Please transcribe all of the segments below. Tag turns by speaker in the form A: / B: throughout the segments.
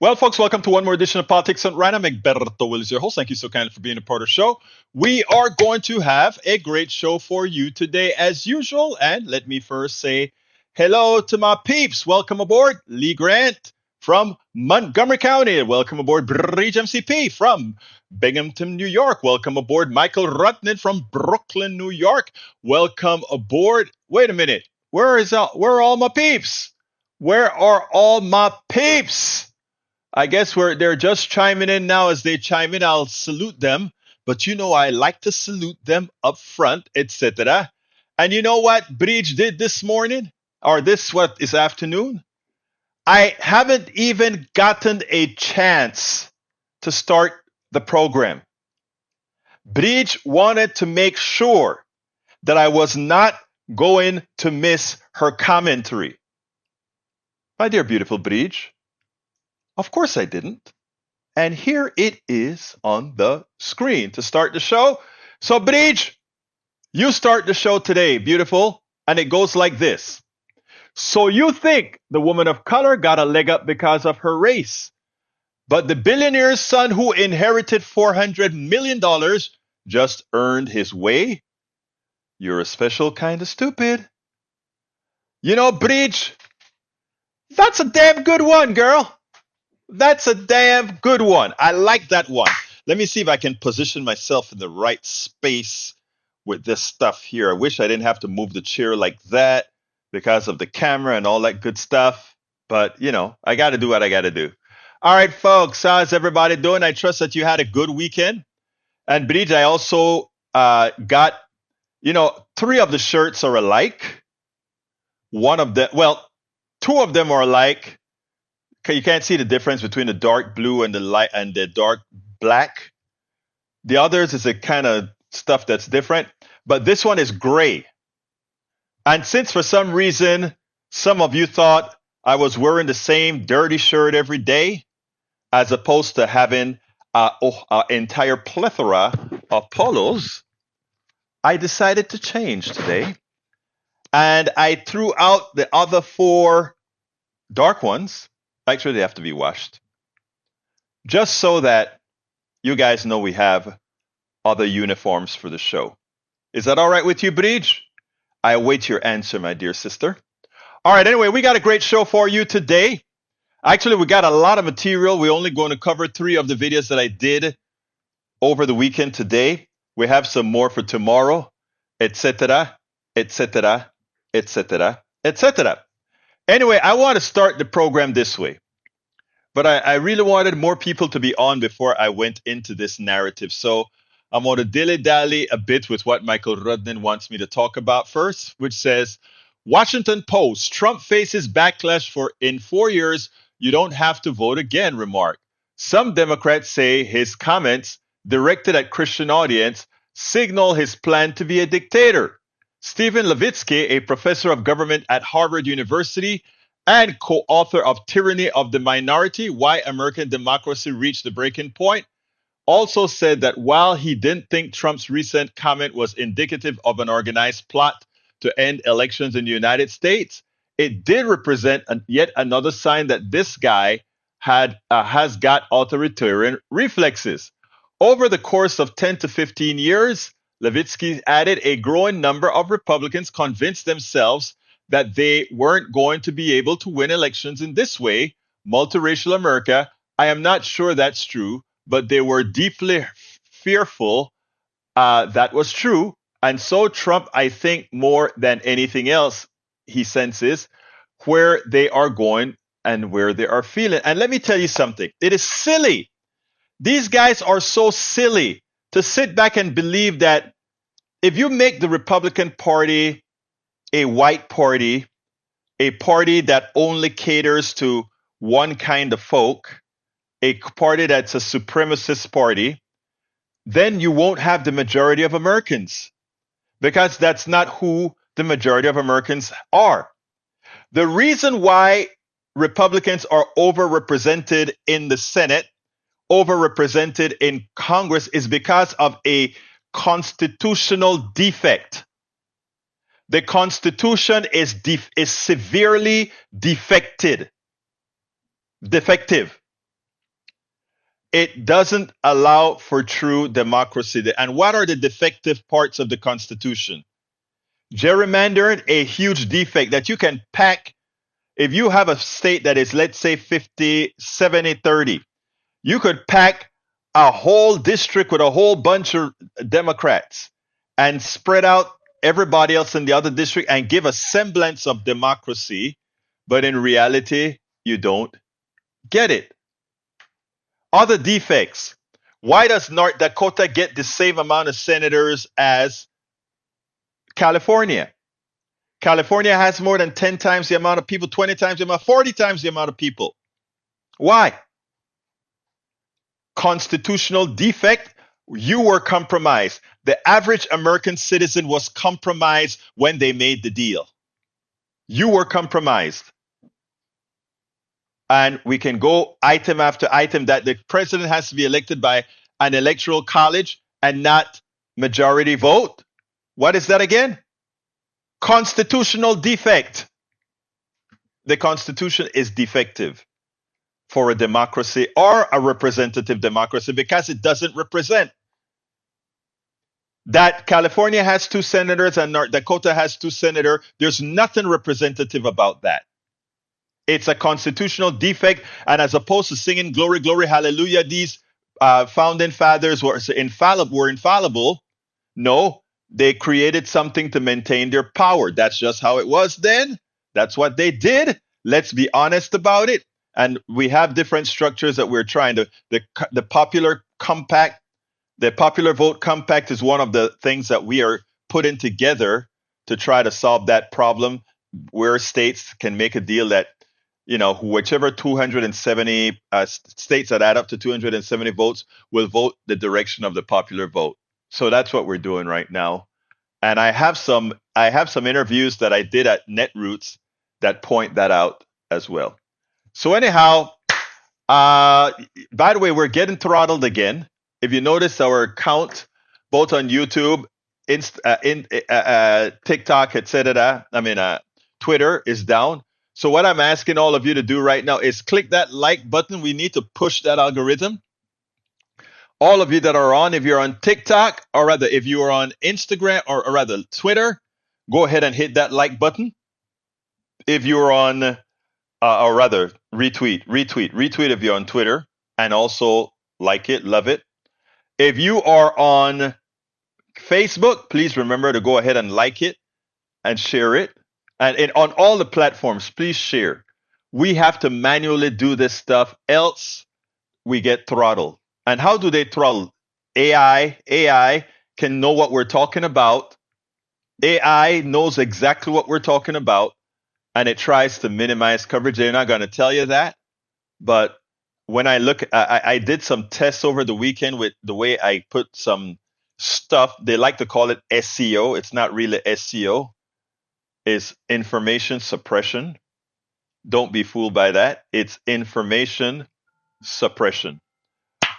A: Well, folks, welcome to one more edition of Politics on Random. Egberto Willies, your host. Thank you so kindly for being a part of the show. We are going to have a great show for you today, as usual. And let me first say hello to my peeps. Welcome aboard, Lee Grant from Montgomery County. Welcome aboard, Bridge MCP from Binghamton, New York. Welcome aboard, Michael Rutnan from Brooklyn, New York. Welcome aboard. Wait a minute. Where are all my peeps? Where are all my peeps? I guess they're just chiming in now. As they chime in, I'll salute them. But you know, I like to salute them up front, etc. And you know what Bridge did this morning, or this afternoon? I haven't even gotten a chance to start the program. Bridge wanted to make sure that I was not going to miss her commentary. My dear beautiful Bridge, of course I didn't. And here it is on the screen to start the show. So, Bridge, you start the show today, beautiful. And it goes like this. So you think the woman of color got a leg up because of her race, but the billionaire's son who inherited $400 million just earned his way? You're a special kind of stupid. You know, Bridge, that's a damn good one, girl. That's a damn good one. I like that one. Let me see if I can position myself in the right space with this stuff here. I wish I didn't have to move the chair like that because of the camera and all that good stuff. But, you know, I got to do what I got to do. All right, folks, how's everybody doing? I trust that you had a good weekend. And Bridge, I also got, three of the shirts are alike. Two of them are alike. You can't see the difference between the dark blue and the light and the dark black. The others is a kind of stuff that's different, but this one is gray. And since for some reason some of you thought I was wearing the same dirty shirt every day, as opposed to having an entire plethora of polos, I decided to change today, and I threw out the other four dark ones. Actually, they have to be washed. Just so that you guys know we have other uniforms for the show. Is that all right with you, Bridge? I await your answer, my dear sister. All right, anyway, we got a great show for you today. Actually, we got a lot of material. We're only going to cover 3 of the videos that I did over the weekend today. We have some more for tomorrow, etc., etc., etc., etc. Anyway, I want to start the program this way, but I really wanted more people to be on before I went into this narrative. So I'm going to dilly-dally a bit with what Michael Rudnan wants me to talk about first, which says, Washington Post, Trump faces backlash for in 4 years, you don't have to vote again, remark. Some Democrats say his comments directed at Christian audience signal his plan to be a dictator. Stephen Levitsky, a professor of government at Harvard University and co-author of Tyranny of the Minority, Why American Democracy Reached the Breaking Point, also said that while he didn't think Trump's recent comment was indicative of an organized plot to end elections in the United States, it did represent yet another sign that this guy has got authoritarian reflexes. Over the course of 10 to 15 years, Levitsky added, a growing number of Republicans convinced themselves that they weren't going to be able to win elections in this way, multiracial America. I am not sure that's true, but they were deeply fearful that was true. And so Trump, I think more than anything else, he senses where they are going and where they are feeling. And let me tell you something. It is silly. These guys are so silly to sit back and believe that if you make the Republican Party a white party, a party that only caters to one kind of folk, a party that's a supremacist party, then you won't have the majority of Americans, because that's not who the majority of Americans are. The reason why Republicans are overrepresented in the Senate, overrepresented in Congress, is because of a constitutional defect. The Constitution is severely defective. It doesn't allow for true democracy. And what are the defective parts of the Constitution? Gerrymandering, a huge defect that you can pack. If you have a state that is, let's say, 50, 70, 30, you could pack a whole district with a whole bunch of Democrats and spread out everybody else in the other district and give a semblance of democracy, but in reality, you don't get it. Other defects. Why does North Dakota get the same amount of senators as California? California has more than 10 times the amount of people, 20 times the amount, 40 times the amount of people. Why? Constitutional defect. You were compromised. The average American citizen was compromised when they made the deal. You were compromised. And we can go item after item that the president has to be elected by an electoral college and not majority vote. What is that again? Constitutional defect. The Constitution is defective for a democracy or a representative democracy because it doesn't represent. That California has 2 senators and North Dakota has 2 senators, there's nothing representative about that. It's a constitutional defect, and as opposed to singing glory, glory, hallelujah, these founding fathers were infallible. No, they created something to maintain their power. That's just how it was then. That's what they did. Let's be honest about it. And we have different structures that we're trying to. The popular compact, the popular vote compact is one of the things that we are putting together to try to solve that problem, where states can make a deal that, whichever 270 states that add up to 270 votes will vote the direction of the popular vote. So that's what we're doing right now. And I have some interviews that I did at Netroots that point that out as well. So anyhow, by the way, we're getting throttled again. If you notice, our count both on YouTube, TikTok, etc. Twitter is down. So what I'm asking all of you to do right now is click that like button. We need to push that algorithm. All of you that are on, if you're on TikTok, or rather if you are on Instagram, or rather Twitter, go ahead and hit that like button. If you're on, or rather retweet if you're on Twitter, and also like it, love it. If you are on Facebook, please remember to go ahead and like it and share it. And on all the platforms, please share. We have to manually do this stuff, else we get throttled. And how do they throttle? AI can know what we're talking about. AI knows exactly what we're talking about, and it tries to minimize coverage. They're not going to tell you that. But when I look, I did some tests over the weekend with the way I put some stuff. They like to call it SEO. It's not really SEO. It's information suppression. Don't be fooled by that. It's information suppression.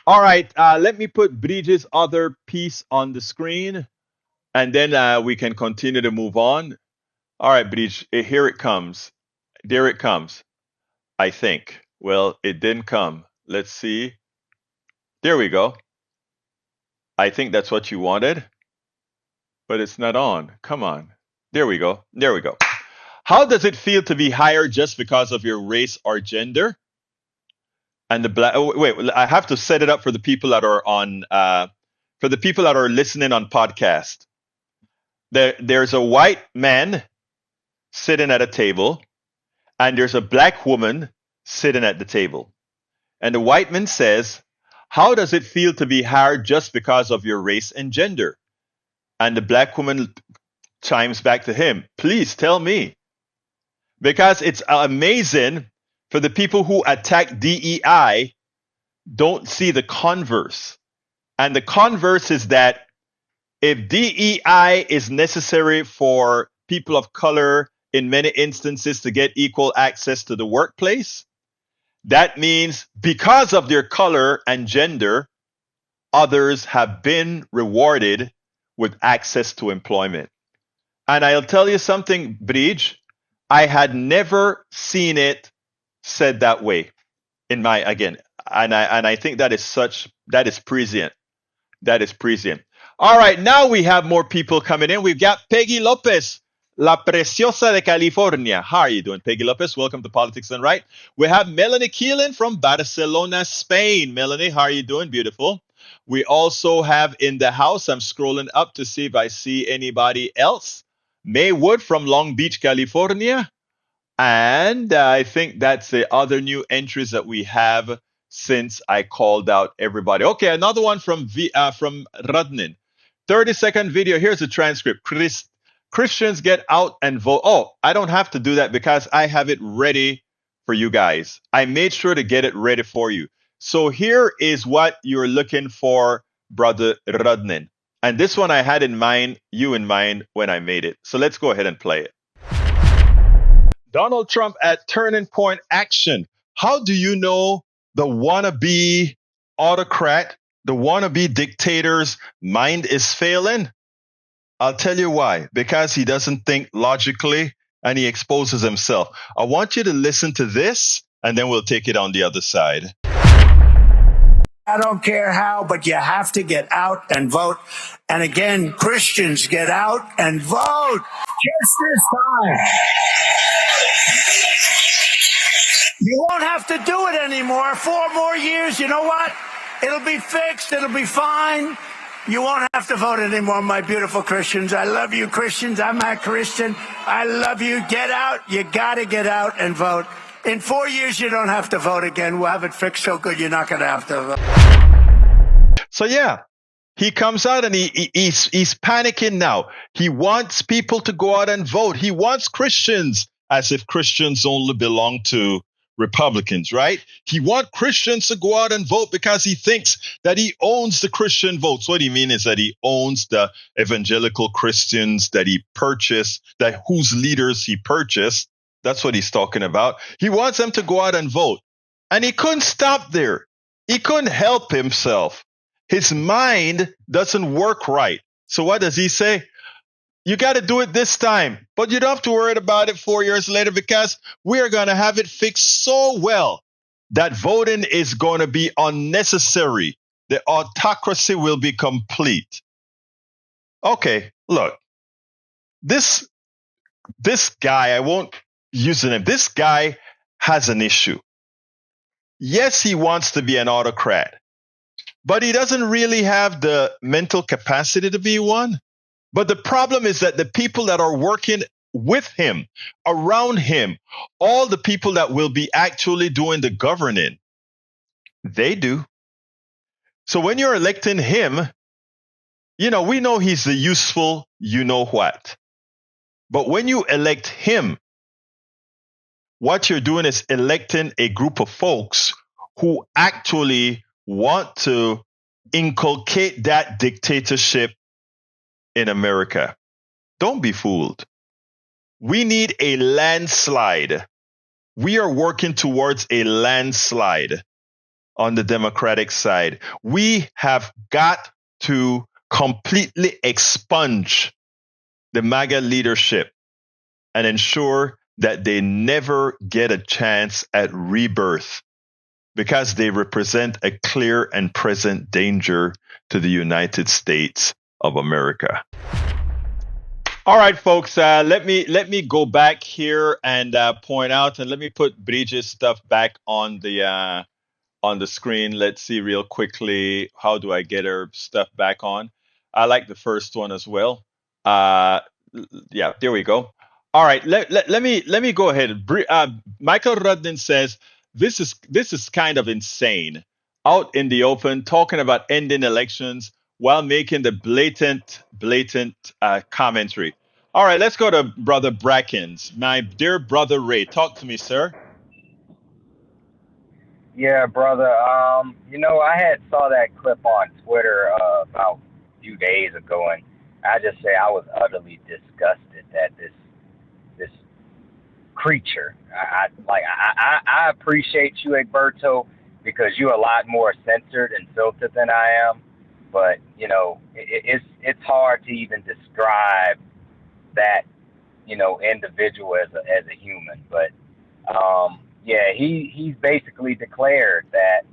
A: All right, let me put Bridget's other piece on the screen, and then we can continue to move on. All right, Bridget, here it comes. There it comes, I think. Well, it didn't come. Let's see. There we go. I think that's what you wanted, but it's not on. Come on. There we go. There we go. How does it feel to be hired just because of your race or gender? And wait, I have to set it up for the people that are on, for the people that are listening on podcast. There's a white man sitting at a table, and there's a black woman sitting at the table. And the white man says, how does it feel to be hired just because of your race and gender? And the black woman chimes back to him, please tell me. Because it's amazing for the people who attack DEI don't see the converse. And the converse is that if DEI is necessary for people of color in many instances to get equal access to the workplace, that means because of their color and gender, others have been rewarded with access to employment. And I'll tell you something, Bridge, I had never seen it said that way. I think that is prescient. That is prescient. All right, now we have more people coming in. We've got Peggy Lopez, La Preciosa de California. How are you doing, Peggy Lopez? Welcome to Politics and Right. We have Melanie Keelan from Barcelona, Spain. Melanie, how are you doing? Beautiful. We also have in the house, I'm scrolling up to see if I see anybody else. May Wood from Long Beach, California. And I think that's the other new entries that we have since I called out everybody. Okay, another one from Radnin. 30-second video. Here's a transcript. Christians get out and vote. Oh, I don't have to do that because I have it ready for you guys. I made sure to get it ready for you. So here is what you're looking for, Brother Radnin. And this one I had you in mind when I made it. So let's go ahead and play it. Donald Trump at Turning Point Action. How do you know the wannabe autocrat, the wannabe dictator's mind is failing? I'll tell you why. Because he doesn't think logically and he exposes himself. I want you to listen to this and then we'll take it on the other side.
B: I don't care how, but you have to get out and vote. And again, Christians, get out and vote. Just this time. You won't have to do it anymore. 4 more years, you know what? It'll be fixed. It'll be fine. You won't have to vote anymore, my beautiful Christians. I love you, Christians. I'm a Christian. I love you. Get out. You got to get out and vote. In 4 years, you don't have to vote again. We'll have it fixed so good you're not going to have to vote.
A: So, yeah, he comes out and he's panicking now. He wants people to go out and vote. He wants Christians, as if Christians only belong to Republicans, right? He wants Christians to go out and vote because he thinks that he owns the Christian votes. What he means is that he owns the evangelical Christians that he purchased, whose leaders he purchased. That's what he's talking about. He wants them to go out and vote. And he couldn't stop there. He couldn't help himself. His mind doesn't work right. So what does he say? You got to do it this time, but you don't have to worry about it 4 years later because we are going to have it fixed so well that voting is going to be unnecessary. The autocracy will be complete. Okay, look, this guy, I won't use the name. This guy has an issue. Yes, he wants to be an autocrat, but he doesn't really have the mental capacity to be one. But the problem is that the people that are working with him, around him, all the people that will be actually doing the governing, they do. So when you're electing him, we know he's the useful you-know-what. But when you elect him, what you're doing is electing a group of folks who actually want to inculcate that dictatorship in America. Don't be fooled. We need a landslide. We are working towards a landslide on the Democratic side. We have got to completely expunge the MAGA leadership and ensure that they never get a chance at rebirth because they represent a clear and present danger to the United States of America. All right, folks, let me go back here and point out, and let me put Bridget's stuff back on the screen. Let's see real quickly, how do I get her stuff back on? I like the first one as well. Yeah, there we go. All right, let me go ahead. Michael Rudden says this is kind of insane. Out in the open, talking about ending elections while making the blatant commentary. All right, let's go to Brother Brackens. My dear brother Ray, talk to me, sir.
C: Yeah, brother. I had saw that clip on Twitter about a few days ago, and I just say I was utterly disgusted that this creature. I appreciate you, Egberto, because you're a lot more censored and filtered than I am. But it's hard to even describe that individual as a human. But yeah, he's basically declared that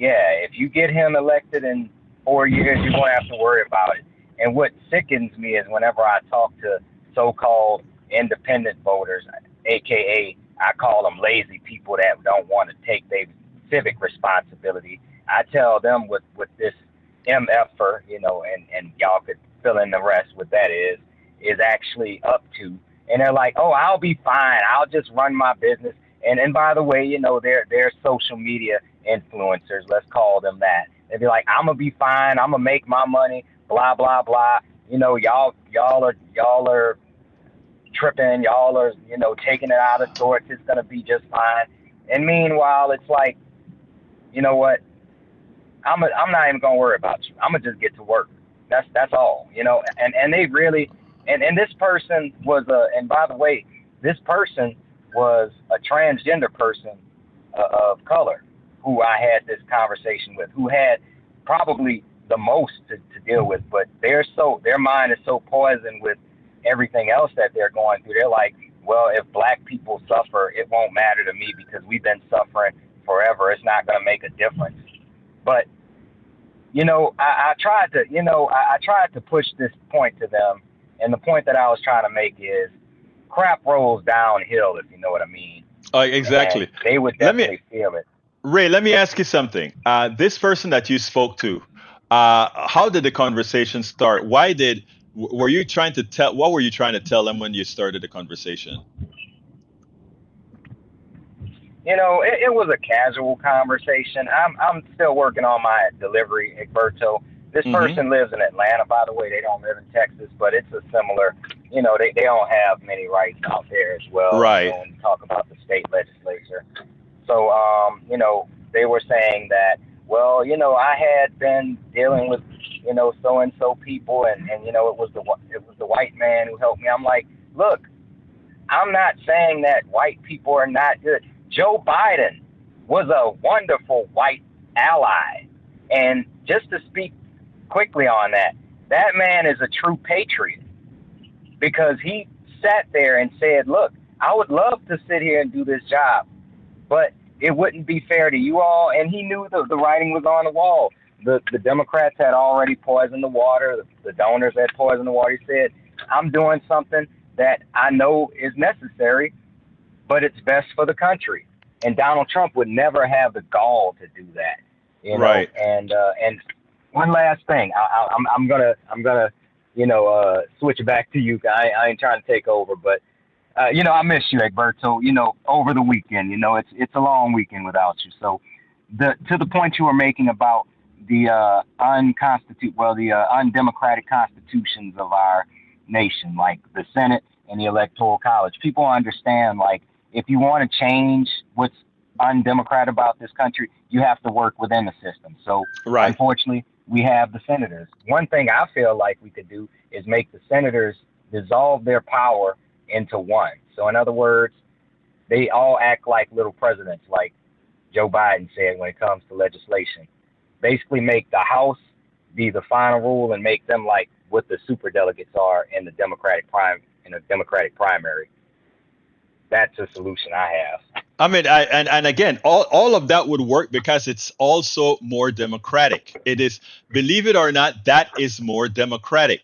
C: yeah, if you get him elected in 4 years, you won't have to worry about it. And what sickens me is whenever I talk to so-called independent voters, aka I call them lazy people that don't want to take their civic responsibility. I tell them what this MFer, and y'all could fill in the rest what that is actually up to. And they're like, oh, I'll be fine. I'll just run my business. And by the way, they're social media influencers. Let's call them that. They'd be like, I'm gonna be fine. I'm gonna make my money. Blah blah blah. Y'all are tripping. Y'all are taking it out of sorts. It's gonna be just fine. And meanwhile, it's like, you know what? I'm not even gonna worry about you. I'm gonna just get to work. That's all. And they really and this person was and by the way, this person was a transgender person of color who I had this conversation with, who had probably the most to deal with, but their mind is so poisoned with everything else that they're going through. They're like, well, if black people suffer, it won't matter to me because we've been suffering forever. It's not going to make a difference. But I tried to push this point to them, and the point that I was trying to make is crap rolls downhill, if you know what I mean.
A: Exactly.
C: And they would definitely feel it.
A: Ray, let me ask you something. This person that you spoke to, how did the conversation start? Were you trying to tell? What were you trying to tell them when you started the conversation?
C: It was a casual conversation. I'm still working on my delivery, Egberto. This person lives in Atlanta, by the way. They don't live in Texas, but it's a similar, they don't have many rights out there as well.
A: Right.
C: When you talk about the state legislature. So, they were saying that, well, I had been dealing with, so-and-so people, and it was the white man who helped me. I'm like, look, I'm not saying that white people are not good. Joe Biden was a wonderful white ally. And just to speak quickly on that man is a true patriot because he sat there and said, look, I would love to sit here and do this job, but it wouldn't be fair to you all. And he knew the writing was on the wall. The Democrats had already poisoned the water. The donors had poisoned the water. He said, I'm doing something that I know is necessary, but it's best for the country. And Donald Trump would never have the gall to do that.
A: Right.
C: And one last thing, I'm gonna switch it back to you. I ain't trying to take over, but I miss you, Egberto. Over the weekend, it's a long weekend without you. So to the point you were making about the undemocratic constitutions of our nation, like the Senate and the Electoral College. People understand, like, if you want to change what's undemocratic about this country, you have to work within the system. So,
A: right.
C: Unfortunately, we have the senators. One thing I feel like we could do is make the senators dissolve their power into one. So, in other words, they all act like little presidents, like Joe Biden said when it comes to legislation. Basically make the House be the final rule and make them like what the superdelegates are in the Democratic primary. That's a solution I have.
A: I mean, and again, all of that would work because it's also more democratic. It is, believe it or not, that is more democratic.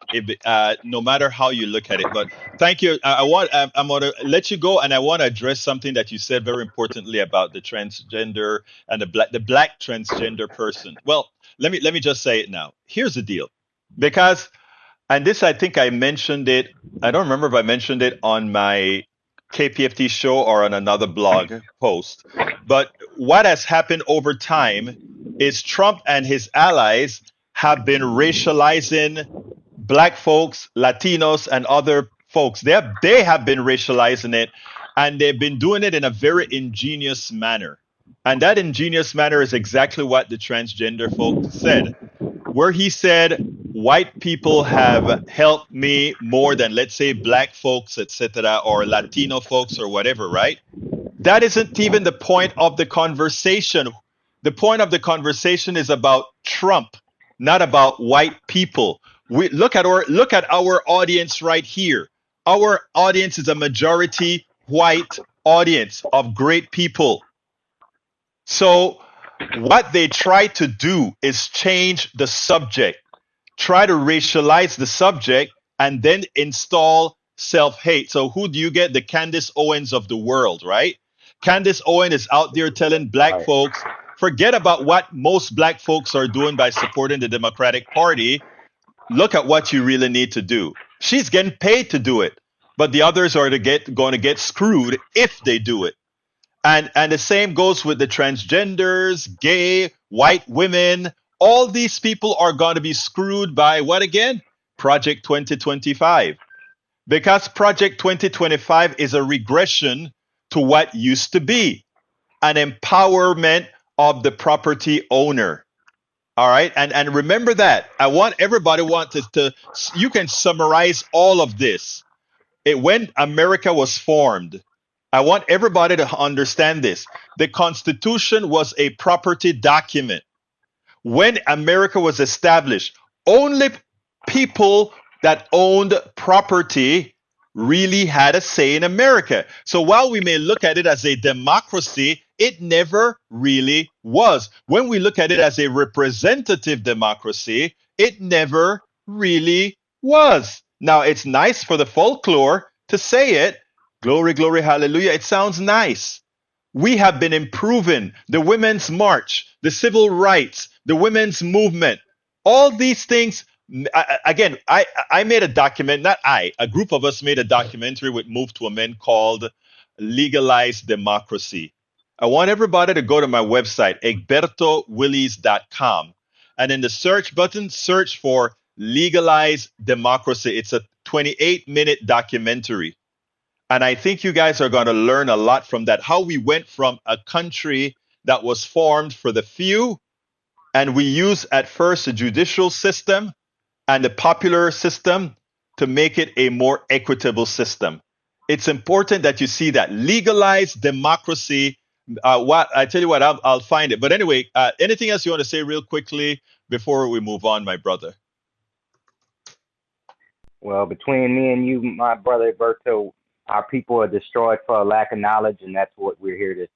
A: No matter how you look at it. But thank you. I'm going to let you go, and I want to address something that you said very importantly about the transgender and the black transgender person. Well, let me just say it now. Here's the deal, because, and this, I think I mentioned it. I don't remember if I mentioned it on my KPFT show or on another blog post. But what has happened over time is Trump and his allies have been racializing black folks, Latinos, and other folks. They have been racializing it, and they've been doing it in a very ingenious manner. And that ingenious manner is exactly what the transgender folks said, where he said, white people have helped me more than, let's say, black folks, etc., or Latino folks, or whatever, right? That isn't even the point of the conversation. The point of the conversation is about Trump, not about white people. We look at our audience right here. Our audience is a majority white audience of great people. So What they try to do is change the subject, try to racialize the subject, and then install self hate. So, who do you get? The Candace Owens of the world, right? Candace Owen is out there telling black
C: Right.
A: folks, forget about what most black folks are doing by supporting the Democratic Party. Look at what you really need to do. She's getting paid to do it, but the others are going to get screwed if they do it. And the same goes with the transgenders, gay, white women. All these people are going to be screwed by what again? Project 2025. Because Project 2025 is a regression to what used to be an empowerment of the property owner. All right. And remember that. I want everybody to you can summarize all of this. When America was formed, I want everybody to understand this. The Constitution was a property document. When America was established, only people that owned property really had a say in America. So while we may look at it as a democracy, it never really was. When we look at it as a representative democracy, it never really was. Now, it's nice for the folklore to say it. Glory, glory, hallelujah. It sounds nice. We have been improving the women's march, the civil rights, the women's movement, all these things. Again, I made a document, not I, a group of us made a documentary with Move to Amend called Legalize Democracy. I want everybody to go to my website, egbertowillies.com, and in the search button, search for Legalize Democracy. It's a 28-minute documentary. And I think you guys are going to learn a lot from that. How we went from a country that was formed for the few, and we used at first a judicial system and the popular system to make it a more equitable system. It's important that you see that legalized democracy. What I tell you what, I'll find it. But anyway, anything else you want to say real quickly before we move on, my brother?
C: Well, between me and you, my brother Egberto, our people are destroyed for a lack of knowledge, and that's what we're here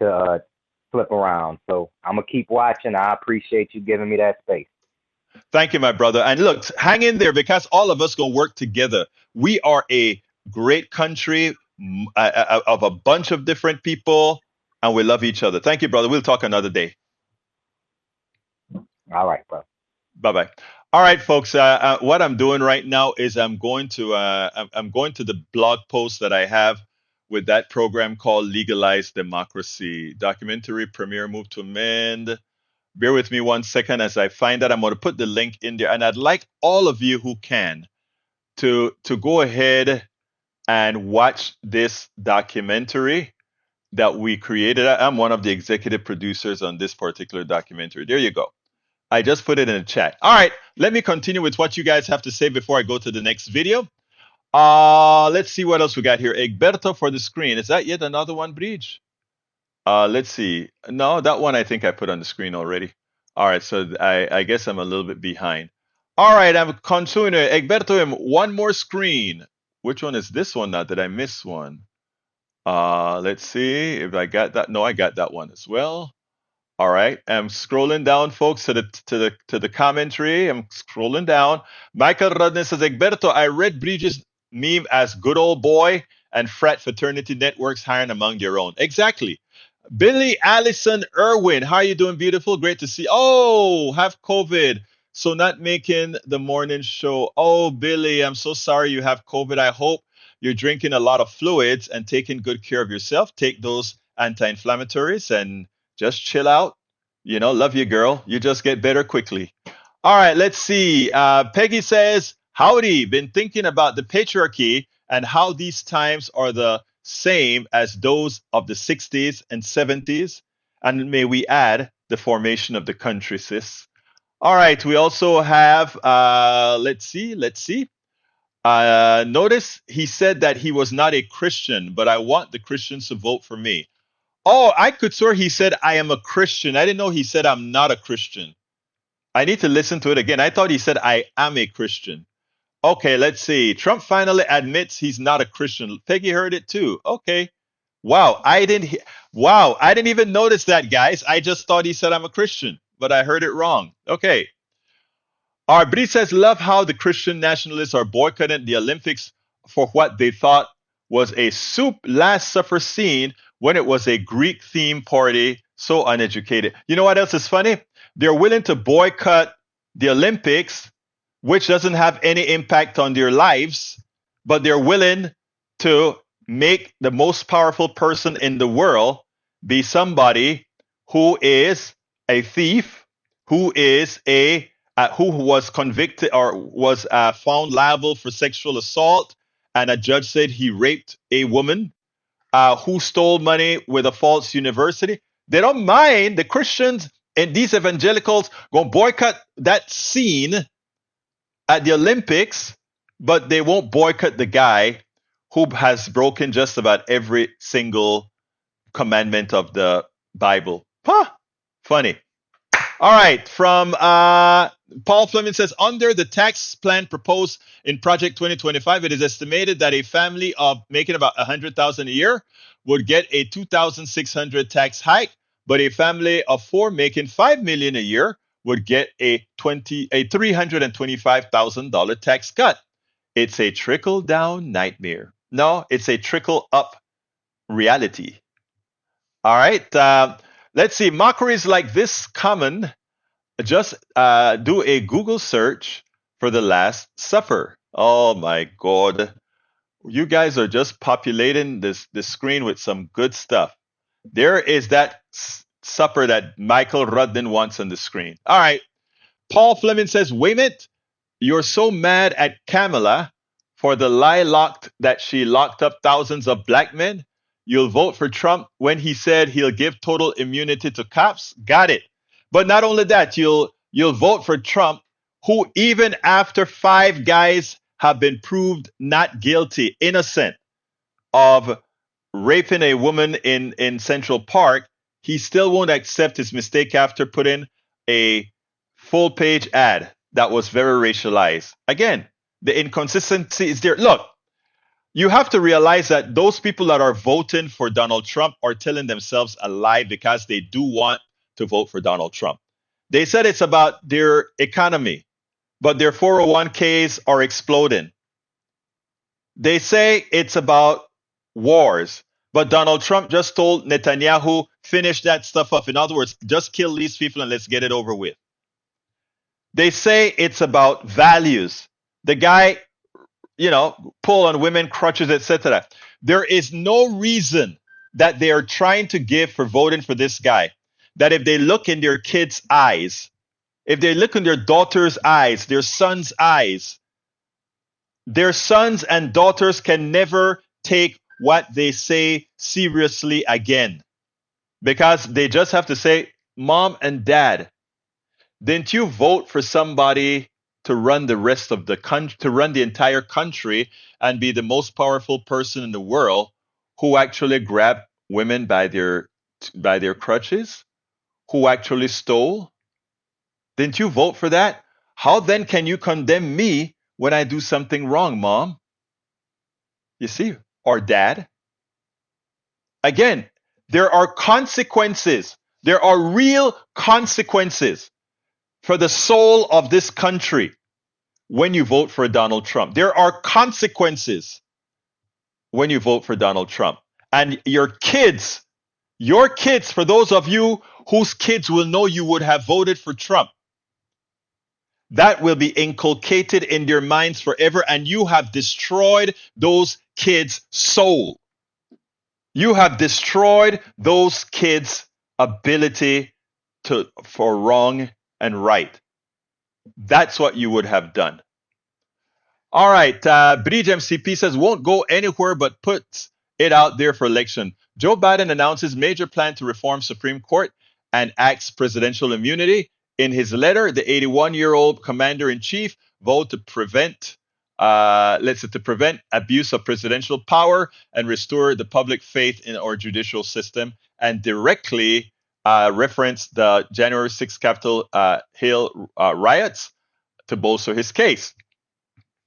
C: to flip around. So I'm gonna keep watching. I appreciate you giving me that space.
A: Thank you, my brother. And look, hang in there because all of us gonna work together. We are a great country of a bunch of different people, and we love each other. Thank you, brother. We'll talk another day.
C: All right, bro.
A: Bye bye. All right, folks. What I'm doing right now is I'm going to the blog post that I have with that program called Legalize Democracy documentary premiere Move to Amend. Bear with me one second as I find that. I'm going to put the link in there, and I'd like all of you who can to go ahead and watch this documentary that we created. I'm one of the executive producers on this particular documentary. There you go. I just put it in the chat. All right, let me continue with what you guys have to say before I go to the next video. Let's see what else we got here. Egberto for the screen. Is that yet another one, Bridge? Let's see. No, that one I think I put on the screen already. All right, so I guess I'm a little bit behind. All right, I'm continuing. Egberto, one more screen. Which one is this one now? Did I miss one? Let's see if I got that. No, I got that one as well. All right, I'm scrolling down, folks, to the commentary. I'm scrolling down. Michael Rodney says, Egberto, I read Bridges' meme as good old boy and frat fraternity networks hiring among their own. Exactly. Billy Allison Irwin, how are you doing, beautiful? Great to see. Oh, have COVID, so not making the morning show. Oh, Billy, I'm so sorry you have COVID. I hope you're drinking a lot of fluids and taking good care of yourself. Take those anti-inflammatories and just chill out. Love you, girl. You just get better quickly. All right, let's see. Peggy says, howdy, been thinking about the patriarchy and how these times are the same as those of the 60s and 70s. And may we add the formation of the country, sis. All right, we also have, let's see. Notice he said that he was not a Christian, but I want the Christians to vote for me. Oh, I could swear he said I am a Christian. I didn't know he said I'm not a Christian. I need to listen to it again. I thought he said I am a Christian. Okay, let's see. Trump finally admits he's not a Christian. Peggy heard it too. Okay. Wow, I didn't even notice that, guys. I just thought he said I'm a Christian, but I heard it wrong. Okay. All right, but he says, love how the Christian nationalists are boycotting the Olympics for what they thought was a Last Supper scene when it was a Greek themed party. So uneducated. You know what else is funny? They're willing to boycott the Olympics, which doesn't have any impact on their lives, but they're willing to make the most powerful person in the world be somebody who is a thief, who is a who was convicted or was found liable for sexual assault, and a judge said he raped a woman, who stole money with a false university. They don't mind the Christians and these evangelicals going to boycott that scene at the Olympics, but they won't boycott the guy who has broken just about every single commandment of the Bible. Huh? Funny. All right, from Paul Fleming says, under the tax plan proposed in Project 2025, it is estimated that a family of making about 100,000 a year would get a 2,600 tax hike, but a family of four making 5 million a year would get a $325,000 tax cut. It's a trickle down nightmare. No, it's a trickle up reality. All right. Let's see. Mockeries like this common. Just do a Google search for the Last Supper. Oh my God. You guys are just populating this screen with some good stuff. There is that supper that Michael Rudden wants on the screen. All right. Paul Fleming says, Wayment, you're so mad at Kamala for the lie locked that she locked up thousands of black men. You'll vote for Trump when he said he'll give total immunity to cops. Got it. But not only that, you'll vote for Trump, who even after 5 guys have been proved not guilty, innocent of raping a woman in Central Park, he still won't accept his mistake after putting a full page ad that was very racialized. Again, the inconsistency is there. Look, you have to realize that those people that are voting for Donald Trump are telling themselves a lie because they do want to vote for Donald Trump. They said it's about their economy, but their 401ks are exploding. They say it's about wars, but Donald Trump just told Netanyahu, finish that stuff up. In other words, just kill these people and let's get it over with. They say it's about values. The guy, pull on women, crutches, etc. There is no reason that they are trying to give for voting for this guy that if they look in their kids' eyes, if they look in their daughter's eyes, their son's eyes, their sons and daughters can never take what they say seriously again because they just have to say, Mom and Dad, didn't you vote for somebody to run the rest of the country, to run the entire country and be the most powerful person in the world who actually grabbed women by their crutches, who actually stole? Didn't you vote for that? How then can you condemn me when I do something wrong, Mom? You see, or Dad? Again, there are consequences. There are real consequences for the soul of this country when you vote for Donald Trump. There are consequences when you vote for Donald Trump. And your kids, for those of you whose kids will know you would have voted for Trump, that will be inculcated in their minds forever, and you have destroyed those kids' soul. You have destroyed those kids' ability for wrong and right. That's what you would have done. All right. Bridge MCP says, won't go anywhere but puts it out there for election. Joe Biden announces major plan to reform Supreme Court and axes presidential immunity. In his letter, the 81-year-old commander-in-chief vowed to prevent abuse of presidential power and restore the public faith in our judicial system, and directly referenced the January 6th Capitol Hill riots to bolster his case.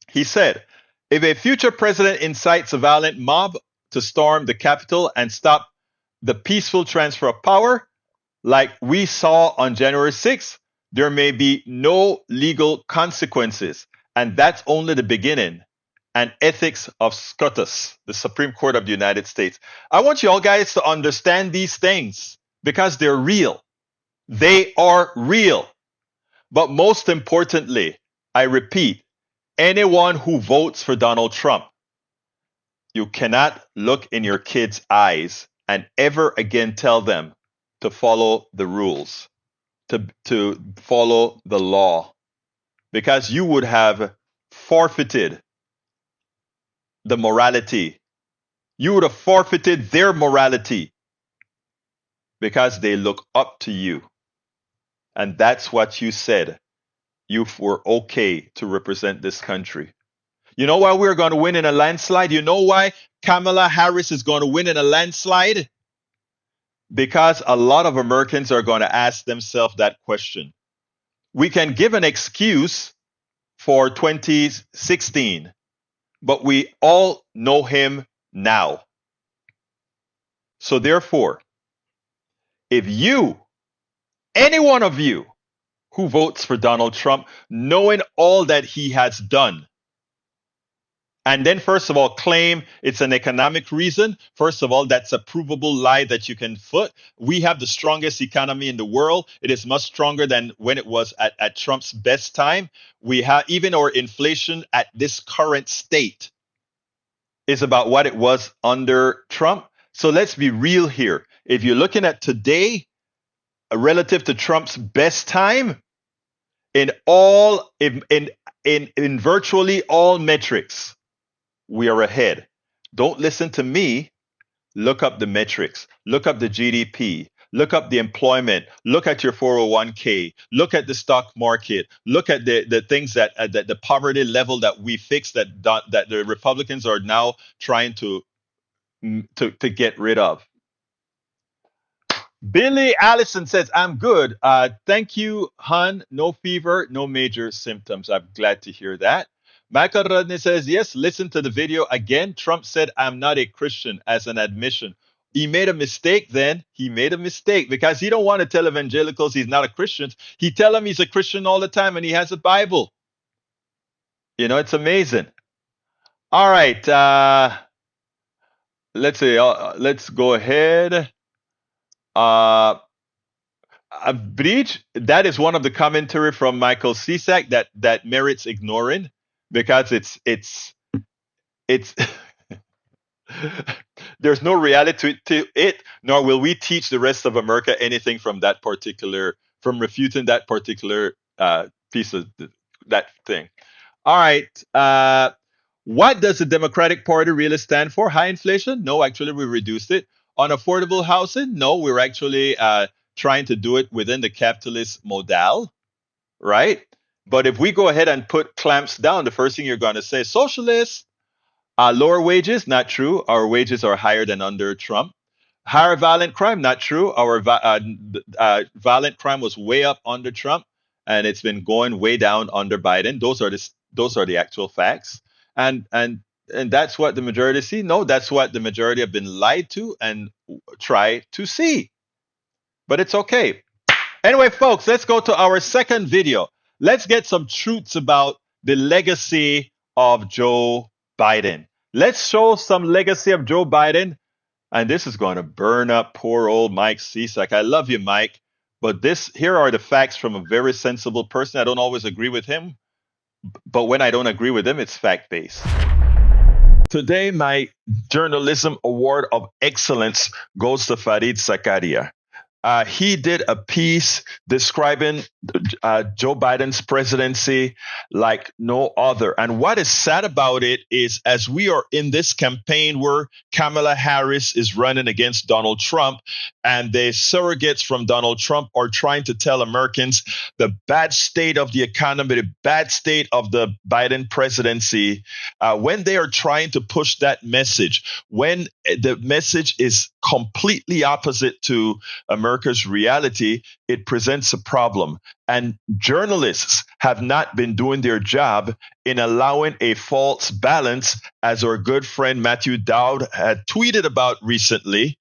A: He said, if a future president incites a violent mob to storm the Capitol and stop the peaceful transfer of power, like we saw on January 6th, there may be no legal consequences. And that's only the beginning. And ethics of SCOTUS, the Supreme Court of the United States. I want you all guys to understand these things because they're real. They are real. But most importantly, I repeat, anyone who votes for Donald Trump, you cannot look in your kids' eyes and ever again tell them to follow the rules, to follow the law, because you would have forfeited the morality. You would have forfeited their morality because they look up to you. And that's what you said. You were okay to represent this country. You know why we're going to win in a landslide? You know why Kamala Harris is going to win in a landslide? Because a lot of Americans are going to ask themselves that question. We can give an excuse for 2016, but we all know him now. So therefore, if you, any one of you who votes for Donald Trump, knowing all that he has done, and then first of all claim it's an economic reason, first of all, that's a provable lie that you can foot. We have the strongest economy in the world. It is much stronger than when it was at Trump's best time. We have even our inflation at this current state is about what it was under Trump. So let's be real here. If you're looking at today relative to Trump's best time, in virtually all metrics, we are ahead. Don't listen to me. Look up the metrics. Look up the GDP. Look up the employment. Look at your 401k. Look at the stock market. Look at the things that the poverty level that we fixed that the Republicans are now trying to get rid of. Billy Allison says, I'm good. Thank you, hun. No fever, no major symptoms. I'm glad to hear that. Michael Rodney says, yes, listen to the video again. Trump said, I'm not a Christian as an admission. He made a mistake then. He made a mistake because he don't want to tell evangelicals he's not a Christian. He tell them he's a Christian all the time and he has a Bible. You know, it's amazing. All right. Let's see. Let's go ahead. Breach, that is one of the commentary from Michael Cisak that merits ignoring because it's there's no reality to it, nor will we teach the rest of America anything from refuting that particular piece of that thing. All right. What does the Democratic Party really stand for? High inflation? No, actually, we reduced it. On affordable housing? No, we're actually trying to do it within the capitalist model, right? But if we go ahead and put clamps down, the first thing you're going to say, socialists, lower wages, not true. Our wages are higher than under Trump. Higher violent crime, not true. Our violent crime was way up under Trump, and it's been going way down under Biden. Those are the actual facts, and that's what the majority see. No, that's what the majority have been lied to and try to see. But it's okay. Anyway, folks, let's go to our second video. Let's get some truths about the legacy of Joe Biden. Let's show some legacy of Joe Biden. And this is going to burn up poor old Mike Cisak. I love you, Mike. But here are the facts from a very sensible person. I don't always agree with him. But when I don't agree with him, it's fact-based. Today, my Journalism Award of Excellence goes to Fareed Zakaria. He did a piece describing Joe Biden's presidency like no other. And what is sad about it is, as we are in this campaign where Kamala Harris is running against Donald Trump, and the surrogates from Donald Trump are trying to tell Americans the bad state of the economy, the bad state of the Biden presidency, when they are trying to push that message, when the message is completely opposite to American America's reality, it presents a problem. And journalists have not been doing their job in allowing a false balance, as our good friend Matthew Dowd had tweeted about recently.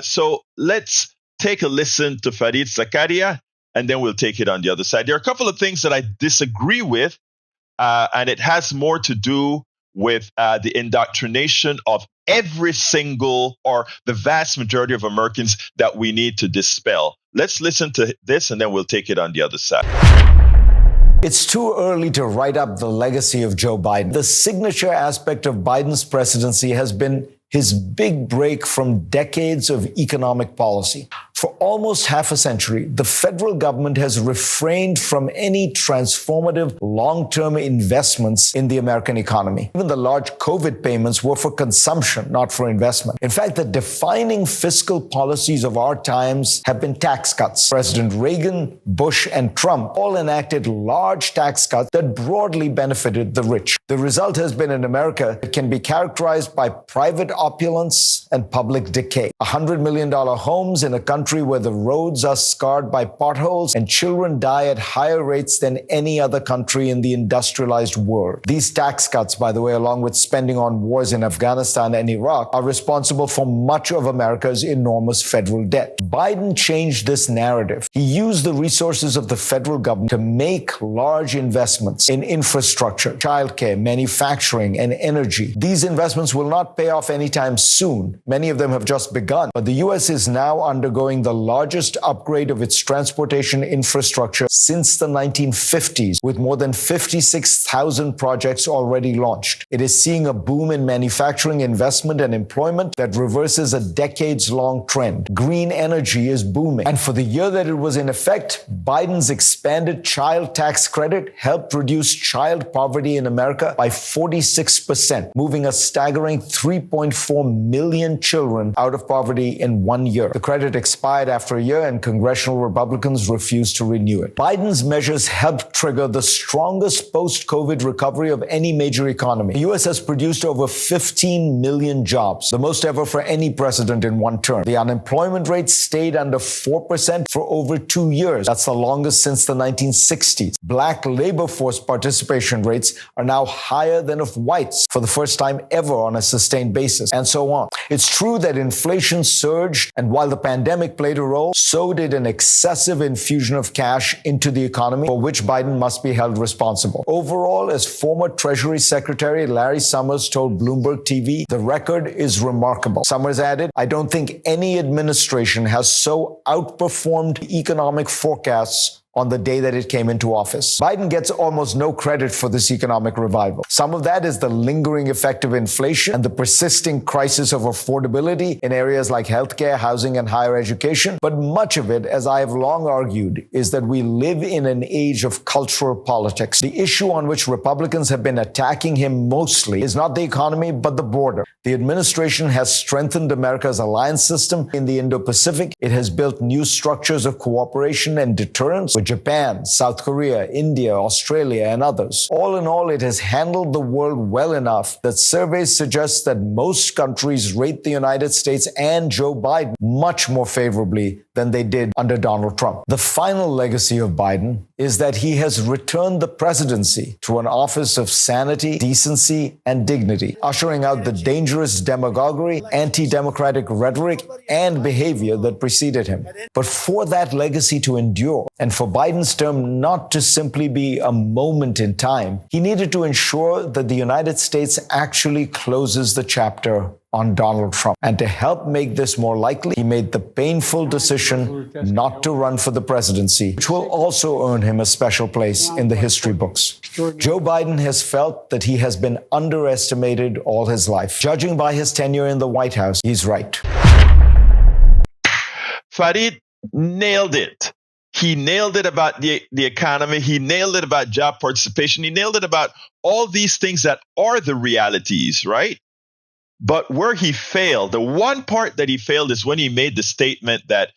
A: So let's take a listen to Fareed Zakaria, and then we'll take it on the other side. There are a couple of things that I disagree with, and it has more to do with the indoctrination of every single or the vast majority of Americans that we need to dispel. Let's listen to this, and then we'll take it on the other side.
D: It's too early to write up the legacy of Joe Biden. The signature aspect of Biden's presidency has been his big break from decades of economic policy. For almost half a century, the federal government has refrained from any transformative long-term investments in the American economy. Even the large COVID payments were for consumption, not for investment. In fact, the defining fiscal policies of our times have been tax cuts. President Reagan, Bush, and Trump all enacted large tax cuts that broadly benefited the rich. The result has been an America that can be characterized by private opulence and public decay. $100 million homes in a country where the roads are scarred by potholes and children die at higher rates than any other country in the industrialized world. These tax cuts, by the way, along with spending on wars in Afghanistan and Iraq, are responsible for much of America's enormous federal debt. Biden changed this narrative. He used the resources of the federal government to make large investments in infrastructure, childcare, manufacturing, and energy. These investments will not pay off anytime soon. Many of them have just begun. But the U.S. is now undergoing the largest upgrade of its transportation infrastructure since the 1950s, with more than 56,000 projects already launched. It is seeing a boom in manufacturing investment and employment that reverses a decades-long trend. Green energy is booming. And for the year that it was in effect, Biden's expanded child tax credit helped reduce child poverty in America by 46%, moving a staggering 3.4 million children out of poverty in 1 year. The credit expired after a year, and congressional Republicans refused to renew it. Biden's measures helped trigger the strongest post-COVID recovery of any major economy. The U.S. has produced over 15 million jobs, the most ever for any president in one term. The unemployment rate stayed under 4% for over 2 years. That's the longest since the 1960s. Black labor force participation rates are now higher than of whites for the first time ever on a sustained basis, and so on. It's true that inflation surged, and while the pandemic played a role, so did an excessive infusion of cash into the economy, for which Biden must be held responsible. Overall, as former Treasury Secretary Larry Summers told Bloomberg TV, the record is remarkable. Summers added, "I don't think any administration has so outperformed economic forecasts on the day that it came into office." Biden gets almost no credit for this economic revival. Some of that is the lingering effect of inflation and the persisting crisis of affordability in areas like healthcare, housing, and higher education. But much of it, as I have long argued, is that we live in an age of cultural politics. The issue on which Republicans have been attacking him mostly is not the economy, but the border. The administration has strengthened America's alliance system in the Indo-Pacific. It has built new structures of cooperation and deterrence with Japan, South Korea, India, Australia, and others. All in all, it has handled the world well enough that surveys suggest that most countries rate the United States and Joe Biden much more favorably than they did under Donald Trump. The final legacy of Biden is that he has returned the presidency to an office of sanity, decency, and dignity, ushering out the dangerous demagoguery, anti-democratic rhetoric, and behavior that preceded him. But for that legacy to endure, and for Biden's term not to simply be a moment in time, he needed to ensure that the United States actually closes the chapter on Donald Trump. And to help make this more likely, he made the painful decision not to run for the presidency, which will also earn him a special place in the history books. Joe Biden has felt that he has been underestimated all his life. Judging by his tenure in the White House, he's right.
A: Fareed nailed it. He nailed it about the economy. He nailed it about job participation. He nailed it about all these things that are the realities, right? But where he failed, the one part that he failed is when he made the statement that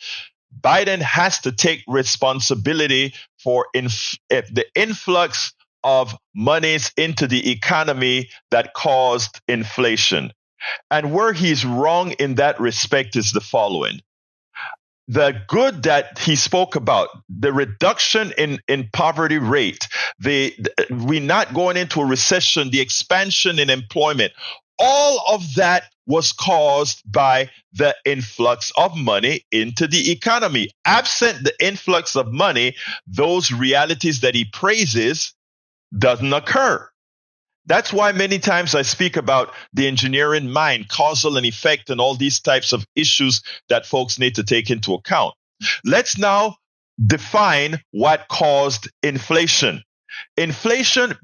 A: Biden has to take responsibility for the influx of monies into the economy that caused inflation. And where he's wrong in that respect is the following. the good that he spoke about, the reduction in poverty rate, we not going into a recession, the expansion in employment, all of that was caused by the influx of money into the economy. Absent the influx of money, those realities that he praises doesn't occur. That's why many times I speak about the engineering mind, causal and effect, and all these types of issues that folks need to take into account. Let's now define what caused inflation. Inflation,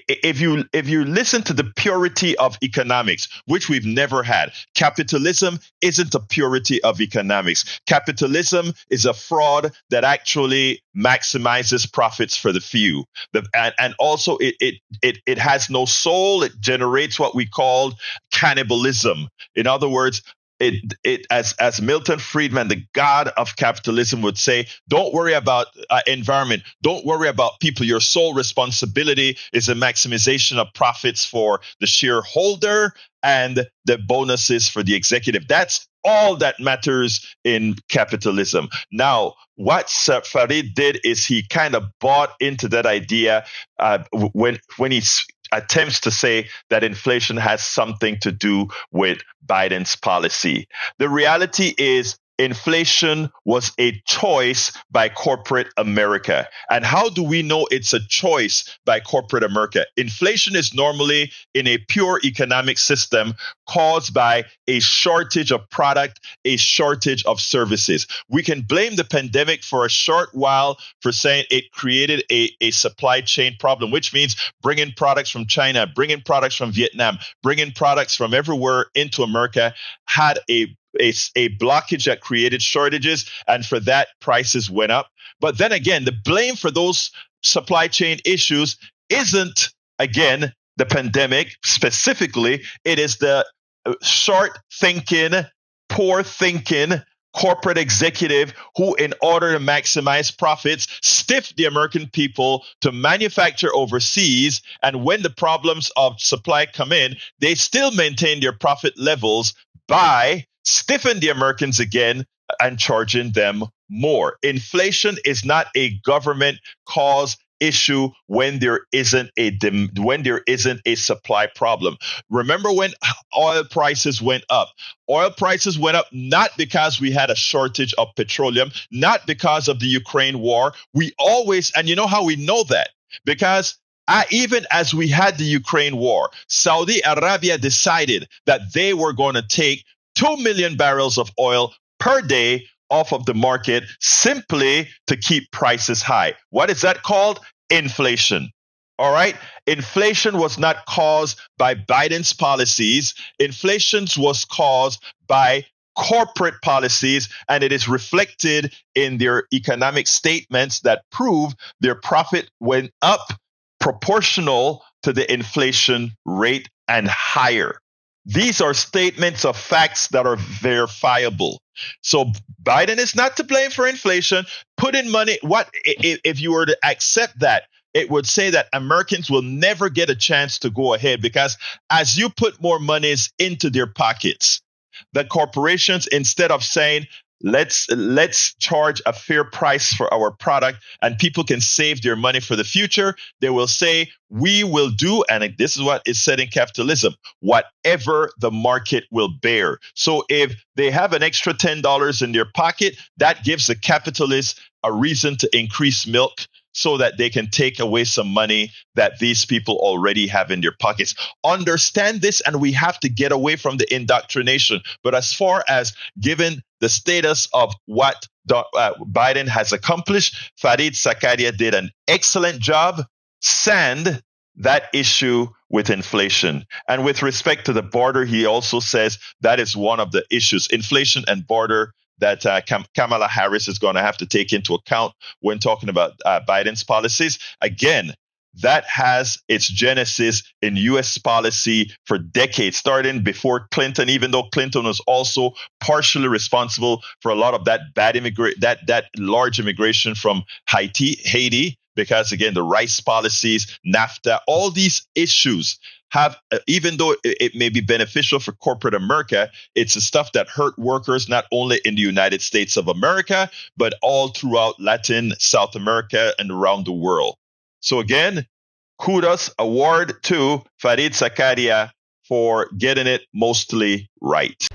A: if you listen to the purity of economics, which we've never had, capitalism isn't a purity of economics. Capitalism is a fraud that actually maximizes profits for the few, and also it has no soul. It generates what we call cannibalism. In other words, as Milton Friedman, the god of capitalism, would say, don't worry about environment. Don't worry about people. Your sole responsibility is the maximization of profits for the shareholder and the bonuses for the executive. That's all that matters in capitalism. Now, what Farid did is he kind of bought into that idea when he attempts to say that inflation has something to do with Biden's policy. The reality is inflation was a choice by corporate America. And how do we know it's a choice by corporate America? Inflation is normally in a pure economic system caused by a shortage of product, a shortage of services. We can blame the pandemic for a short while for saying it created a supply chain problem, which means bringing products from China, bringing products from Vietnam, bringing products from everywhere into America had a blockage that created shortages, and for that prices went up. But then again, the blame for those supply chain issues isn't, again, the pandemic specifically. It is the short thinking, poor thinking corporate executive who, in order to maximize profits, stiffed the American people to manufacture overseas. And when the problems of supply come in, they still maintain their profit levels by stiffen the Americans again and charging them more. Inflation is not a government cause issue when there isn't a supply problem. Remember when oil prices went up? Oil prices went up not because we had a shortage of petroleum, not because of the Ukraine war. We always, and you know how we know that? Because even as we had the Ukraine war, Saudi Arabia decided that they were going to take 2 million barrels of oil per day off of the market simply to keep prices high. What is that called? Inflation. All right. Inflation was not caused by Biden's policies. Inflation was caused by corporate policies, and it is reflected in their economic statements that prove their profit went up proportional to the inflation rate and higher. These are statements of facts that are verifiable. So Biden is not to blame for inflation. Put in money. What if you were to accept that? It would say that Americans will never get a chance to go ahead, because as you put more monies into their pockets, the corporations, instead of saying, let's charge a fair price for our product and people can save their money for the future, they will say, we will do, and this is what is said in capitalism, whatever the market will bear. So if they have an extra $10 in their pocket, that gives the capitalist a reason to increase milk so that they can take away some money that these people already have in their pockets. Understand this, and we have to get away from the indoctrination. But as far as given the status of what Biden has accomplished, Farid Zakaria did an excellent job. Sand that issue with inflation. And with respect to the border, he also says that is one of the issues, inflation and border, that Kamala Harris is going to have to take into account when talking about Biden's policies. Again, that has its genesis in U.S. policy for decades, starting before Clinton, even though Clinton was also partially responsible for a lot of that that large immigration from Haiti, because, again, the rice policies, NAFTA, all these issues have, even though it may be beneficial for corporate America, it's the stuff that hurt workers not only in the United States of America, but all throughout Latin, South America, and around the world. So again, kudos, award to Farid Zakaria for getting it mostly right.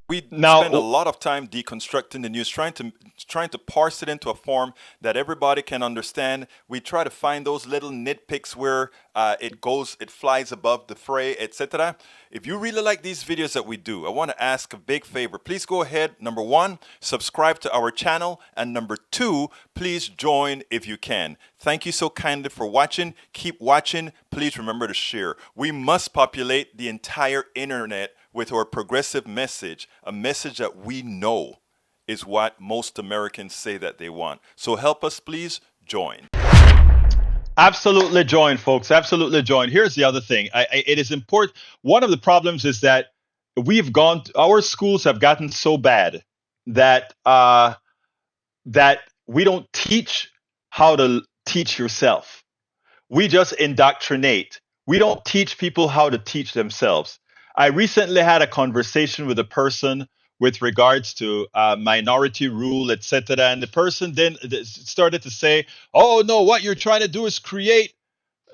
E: We spend a lot of time deconstructing the news, trying to parse it into a form that everybody can understand. We try to find those little nitpicks where it flies above the fray, etc. If you really like these videos that we do, I want to ask a big favor. Please go ahead. Number 1, subscribe to our channel. And number 2, please join if you can. Thank you so kindly for watching. Keep watching. Please remember to share. We must populate the entire internet with our progressive message, a message that we know is what most Americans say that they want. So help us, please join.
A: Absolutely join, folks. Absolutely join. Here's the other thing. It is important. One of the problems is that our schools have gotten so bad that that we don't teach how to teach yourself. We just indoctrinate. We don't teach people how to teach themselves. I recently had a conversation with a person with regards to minority rule, etc. And the person then started to say, "Oh no, what you're trying to do is create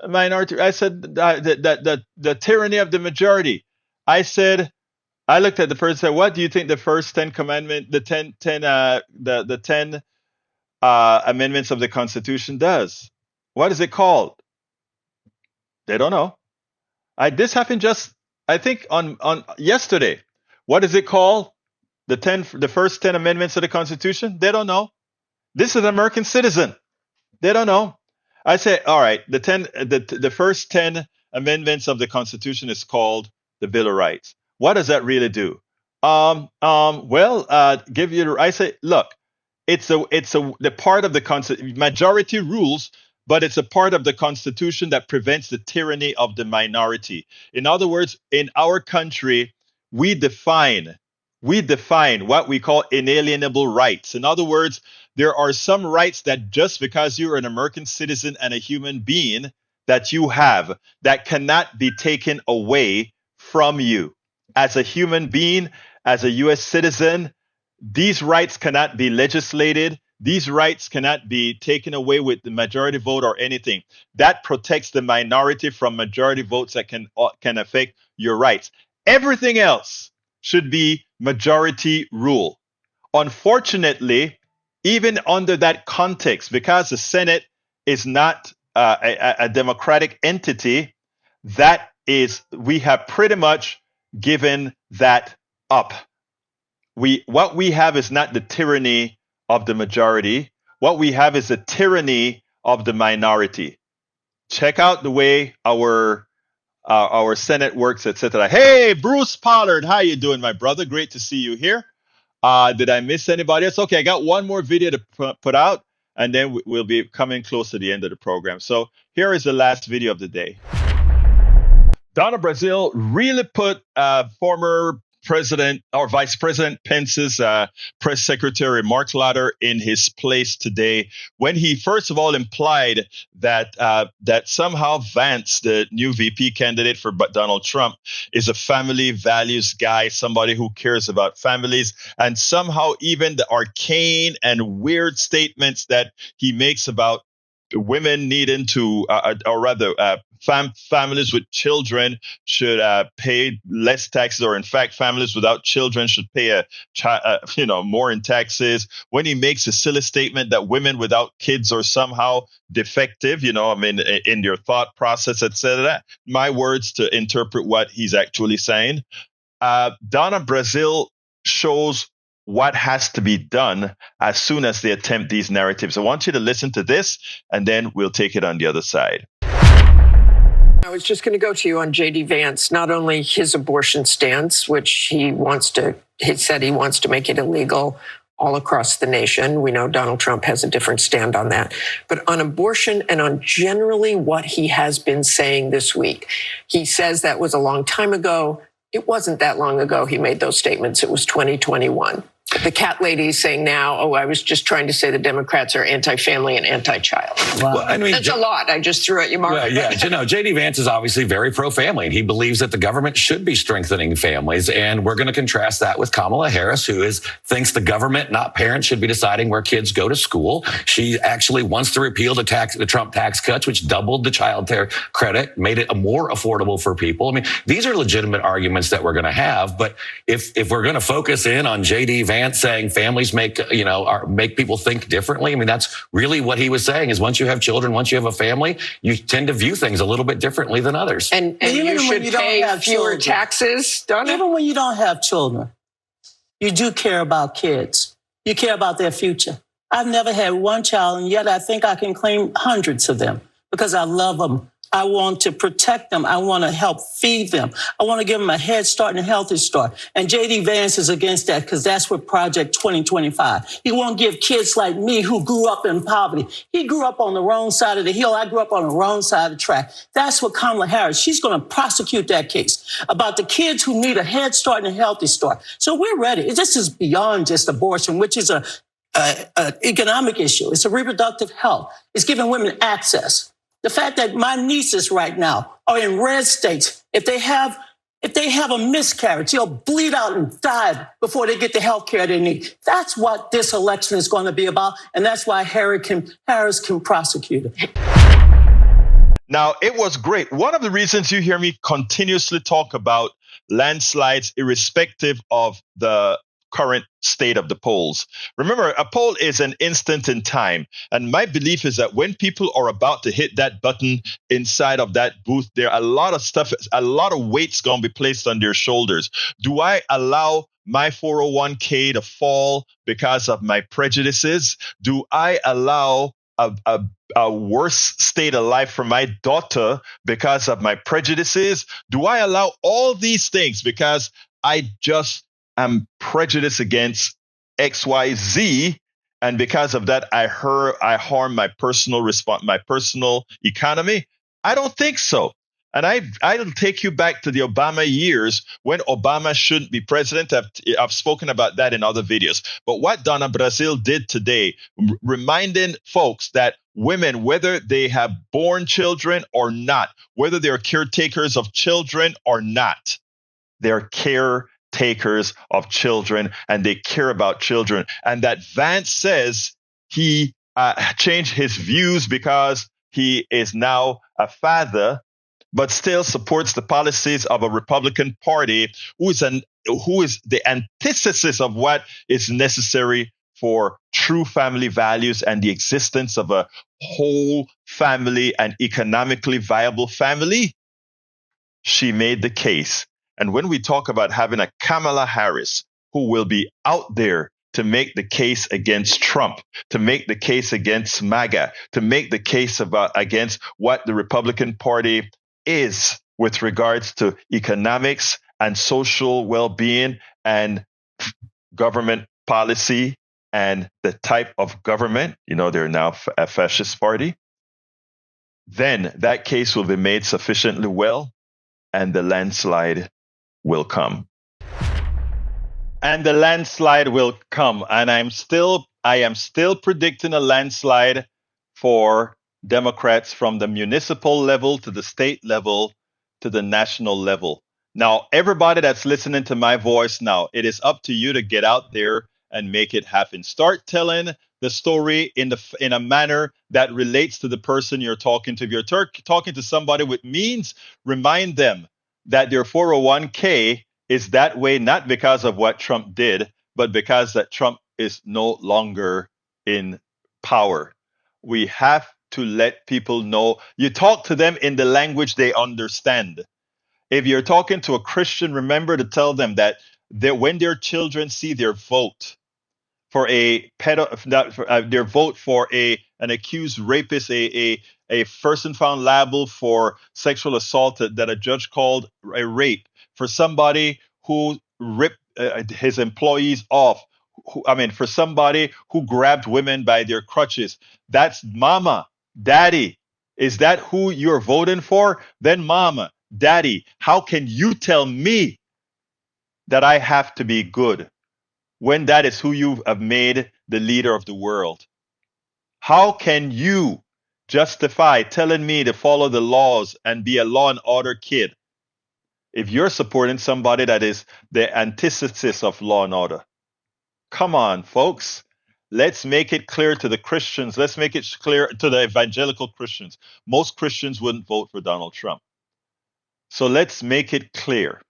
A: a minority." I said, "The tyranny of the majority." I looked at the person and said, "What do you think the first 10 commandment, the 10 amendments of the Constitution does? What is it called?" They don't know. This happened just, I think, on yesterday. What is it called? The first 10 amendments of the Constitution? They don't know. This is an American citizen. They don't know. I say, all right, the first 10 amendments of the Constitution is called the Bill of Rights. What does that really do? Give you. I say, look, it's the part of the majority rules, but it's a part of the Constitution that prevents the tyranny of the minority. In other words, in our country, we define what we call inalienable rights. In other words, there are some rights that just because you're an American citizen and a human being that you have that cannot be taken away from you. As a human being, as a U.S. citizen, these rights cannot be legislated. These rights cannot be taken away with the majority vote or anything. That protects the minority from majority votes that can affect your rights. Everything else should be majority rule. Unfortunately, even under that context, because the Senate is not a democratic entity, we have pretty much given that up. What we have is not the tyranny of the majority. What we have is the tyranny of the minority. Check out the way our Senate works, etc. Hey, Bruce Pollard, how you doing, my brother? Great to see you here. Did I miss anybody else? Okay, I got one more video to put out, and then we'll be coming close to the end of the program. So here is the last video of the day. Donna Brazile really put former President or Vice President Pence's press secretary Mark Lauder in his place today when he first of all implied that somehow Vance, the new VP candidate for Donald Trump, is a family values guy, somebody who cares about families, and somehow even the arcane and weird statements that he makes about women needing to, or rather, families with children should pay less taxes, or in fact, families without children should pay more in taxes. When he makes a silly statement that women without kids are somehow defective, in your thought process, etc. My words to interpret what he's actually saying. Donna Brazile shows what has to be done as soon as they attempt these narratives. I want you to listen to this, and then we'll take it on the other side.
F: I was just going to go to you on J.D. Vance, not only his abortion stance, which he said he wants to make it illegal all across the nation. We know Donald Trump has a different stand on that. But on abortion and on generally what he has been saying this week, he says that was a long time ago. It wasn't that long ago he made those statements. It was 2021. The cat lady is saying now, I was just trying to say the Democrats are anti-family and anti-child.
G: Wow. Well, I mean,
F: that's a lot. I just threw at you, Mark.
G: Well, yeah, J.D. Vance is obviously very pro-family, and he believes that the government should be strengthening families. And we're going to contrast that with Kamala Harris, who thinks the government, not parents, should be deciding where kids go to school. She actually wants to repeal the Trump tax cuts, which doubled the child care credit, made it more affordable for people. I mean, these are legitimate arguments that we're going to have. But if we're going to focus in on J.D. Vance saying families make people think differently. I mean, that's really what he was saying, is once you have children, once you have a family, you tend to view things a little bit differently than others.
F: And you should pay fewer taxes, Donna?
H: Even when you don't have children, you do care about kids. You care about their future. I've never had one child, and yet I think I can claim hundreds of them because I love them. I want to protect them. I want to help feed them. I want to give them a head start and a healthy start. And J.D. Vance is against that because that's what Project 2025. He won't give kids like me who grew up in poverty. He grew up on the wrong side of the hill. I grew up on the wrong side of the track. That's what Kamala Harris, she's going to prosecute that case about the kids who need a head start and a healthy start. So we're ready. This is beyond just abortion, which is an economic issue. It's a reproductive health. It's giving women access. The fact that my nieces right now are in red states, if they have a miscarriage, they'll bleed out and die before they get the health care they need. That's what this election is going to be about, and that's why Harris can prosecute it.
A: Now, it was great. One of the reasons you hear me continuously talk about landslides, irrespective of the current state of the polls. Remember, a poll is an instant in time. And my belief is that when people are about to hit that button inside of that booth, there are a lot of stuff, a lot of weight's going to be placed on their shoulders. Do I allow my 401k to fall because of my prejudices? Do I allow a worse state of life for my daughter because of my prejudices? Do I allow all these things because I just am prejudiced against XYZ, and because of that, I harm my personal economy? I don't think so. And I'll take you back to the Obama years when Obama shouldn't be president. I've spoken about that in other videos. But what Donna Brazile did today, reminding folks that women, whether they have born children or not, whether they're caretakers of children or not, they're caretakers of children, and they care about children. And that Vance says he changed his views because he is now a father, but still supports the policies of a Republican Party who is the antithesis of what is necessary for true family values and the existence of a whole family and economically viable family. She made the case. And when we talk about having a Kamala Harris who will be out there to make the case against Trump, to make the case against MAGA, to make the case against what the Republican Party is with regards to economics and social well-being and government policy and the type of government, they're now a fascist party, then that case will be made sufficiently well and the landslide will come. And the landslide will come. And I am still predicting a landslide for Democrats from the municipal level to the state level to the national level. Now, everybody that's listening to my voice now, it is up to you to get out there and make it happen. Start telling the story in a manner that relates to the person you're talking to. If you're talking to somebody with means, remind them that their 401k is that way not because of what Trump did, but because that Trump is no longer in power. We have to let people know. You talk to them in the language they understand. If you're talking to a Christian, remember to tell them that when their children see their vote for their vote for an accused rapist, a person found liable for sexual assault that a judge called a rape, for somebody who ripped his employees off, for somebody who grabbed women by their crutches. That's mama, daddy. Is that who you're voting for? Then mama, daddy, how can you tell me that I have to be good? when that is who you have made the leader of the world? How can you justify telling me to follow the laws and be a law and order kid if you're supporting somebody that is the antithesis of law and order? Come on, folks. Let's make it clear to the Christians. Let's make it clear to the evangelical Christians. Most Christians wouldn't vote for Donald Trump. So let's make it clear.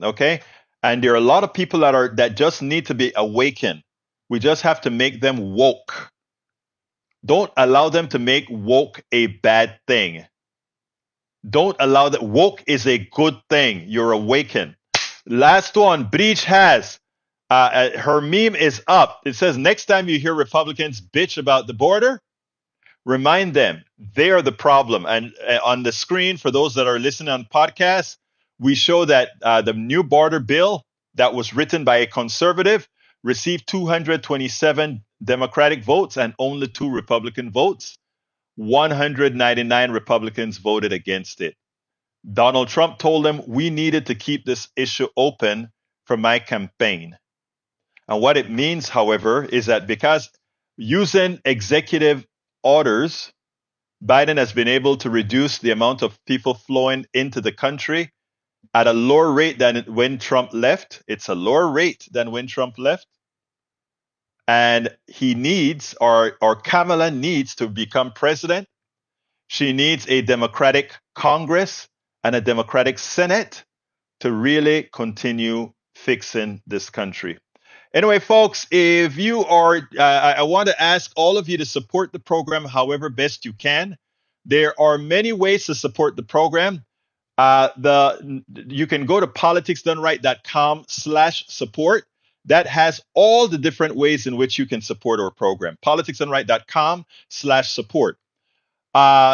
A: Okay? And there are a lot of people that just need to be awakened. We just have to make them woke. Don't allow them to make woke a bad thing. Don't allow that. Woke is a good thing. You're awakened. Last one, Breach has. Her meme is up. It says, next time you hear Republicans bitch about the border, remind them they are the problem. And on the screen, for those that are listening on podcasts, we show that the new border bill that was written by a conservative received 227 Democratic votes and only 2 Republican votes. 199 Republicans voted against it. Donald Trump told them we needed to keep this issue open for my campaign. And what it means, however, is that because using executive orders, Biden has been able to reduce the amount of people flowing into the country at a lower rate than when Trump left. It's a lower rate than when Trump left. And he needs, or Kamala needs to become president. She needs a Democratic Congress and a Democratic Senate to really continue fixing this country. Anyway, folks, if you are, I want to ask all of you to support the program however best you can. There are many ways to support the program. You can go to politicsdoneright.com/support. That has all the different ways in which you can support our program. politicsdoneright.com/support.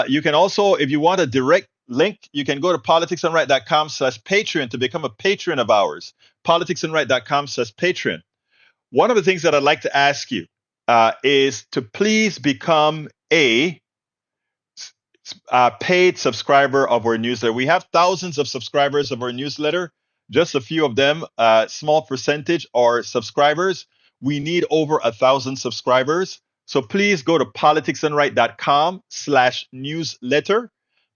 A: You can also, if you want a direct link, you can go to politicsdoneright.com/Patreon to become a patron of ours. politicsdoneright.com/Patreon. One of the things that I'd like to ask you is to please become a paid subscriber of our newsletter. We have thousands of subscribers of our newsletter. Just a few of them, small percentage, are subscribers. We need over 1,000 subscribers. So please go to politicsdoneright.com/newsletter.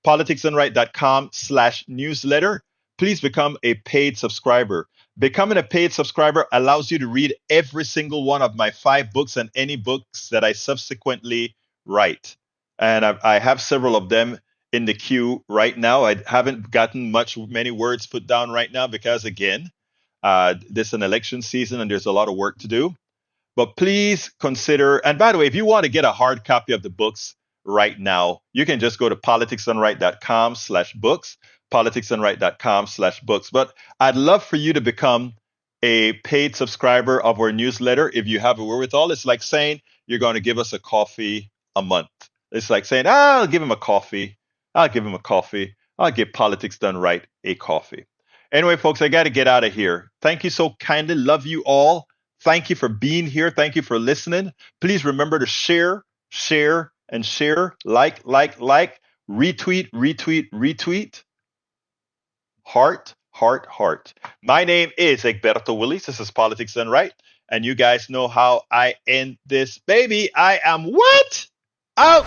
A: politicsdoneright.com/newsletter. Please become a paid subscriber. Becoming a paid subscriber allows you to read every single one of my 5 books and any books that I subsequently write. And I have several of them in the queue right now. I haven't gotten many words put down right now because, again, this is an election season and there's a lot of work to do. But please consider, and by the way, if you want to get a hard copy of the books right now, you can just go to politicsdoneright.com/books, politicsdoneright.com/books. But I'd love for you to become a paid subscriber of our newsletter if you have a wherewithal. It's like saying you're going to give us a coffee a month. It's like saying, I'll give him a coffee. I'll give him a coffee. I'll give Politics Done Right a coffee. Anyway, folks, I got to get out of here. Thank you so kindly. Love you all. Thank you for being here. Thank you for listening. Please remember to share, and share. Like, retweet, retweet. Heart. My name is Egberto Willies. This is Politics Done Right. And you guys know how I end this baby. I am what? Out.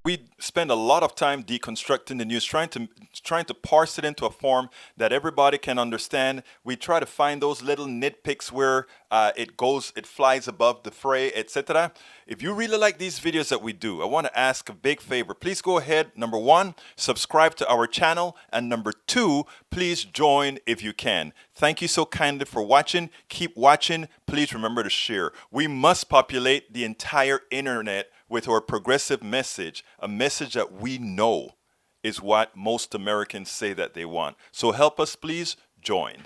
E: We spend a lot of time deconstructing the news, trying to parse it into a form that everybody can understand. We try to find those little nitpicks where it flies above the fray, etc. If you really like these videos that we do, I want to ask a big favor. Please go ahead. Number 1, subscribe to our channel. And number 2, please join if you can. Thank you so kindly for watching. Keep watching. Please remember to share. We must populate the entire internet with our progressive message, a message that we know is what most Americans say that they want. So help us, please join.